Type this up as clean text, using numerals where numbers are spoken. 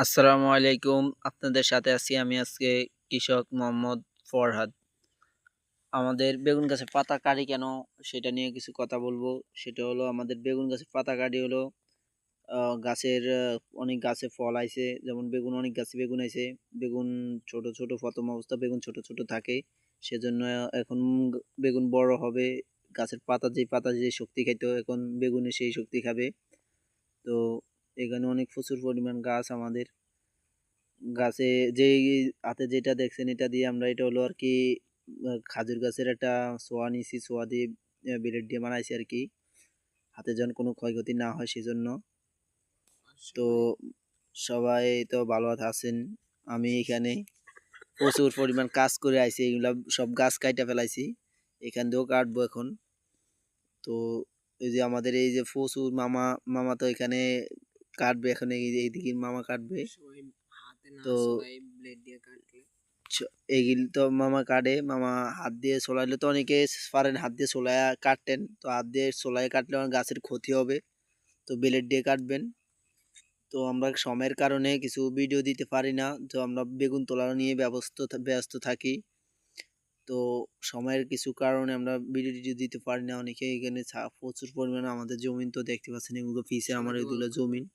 আসসালামু আলাইকুম। আপনাদের সাথে আছি আমি আজকে কৃষক মোহাম্মদ ফরহাদ। আমাদের বেগুন গাছের পাতা কাটি কেন সেটা নিয়ে কিছু কথা বলবো। সেটা হলো আমাদের বেগুন গাছের পাতা কাটি হলো গাছের অনেক গাছে ফল আইছে, যেমন বেগুন অনেক গাছে বেগুন আইছে। বেগুন ছোট, ছোট প্রথম অবস্থা বেগুন ছোট, ছোট থাকে। সেজন্য এখন বেগুন বড় হবে। গাছের পাতা যে শক্তি খাইতো এখন বেগুনে সেই শক্তি খাবে। তো এখানে অনেক প্রচুর পরিমাণ গাছ আমাদের। গাছে যেই হাতে যেটা দেখছেন এটা দিয়ে আমরা এটা হলো আর কি খাজুর গাছের একটা সোয়া নিছি, সোয়া দিয়ে ব্লেড দিয়ে বানাইছি আর কি, হাতে যেন কোনো ক্ষয়ক্ষতি না হয় সেজন্য। তো সবাই তো ভালো আছেন। আমি এখানে প্রচুর পরিমাণ কাজ করে আইছি, এগুলা সব গাছ কাইটা ফেলাইছি, এখান দিয়েও কাটবো এখন। তো এই যে আমাদের এই যে প্রচুর মামা মামা তো এখানে কাটবে এখন, এইদিকে মামা কাটবে। তো এগুলি তো মামা কাটে, মামা হাত দিয়ে সোলাইলে তো অনেকে পারেন হাত দিয়ে সোলাইয়া কাটতেন, তো হাত দিয়ে সোলাই কাটলে আমার গাছের ক্ষতি হবে, তো ব্লেড দিয়ে কাটবেন। তো আমরা সময়ের কারণে কিছু ভিডিও দিতে পারি না, তো আমরা বেগুন তোলা নিয়ে ব্যস্ত থাকি। তো সময়ের কিছু কারণে আমরা ভিডিও টিডিও দিতে পারি না। অনেকে এখানে প্রচুর পরিমাণে আমাদের জমিন তো দেখতে পাচ্ছেন, এগুলো পিছে আমার এগুলো জমিন।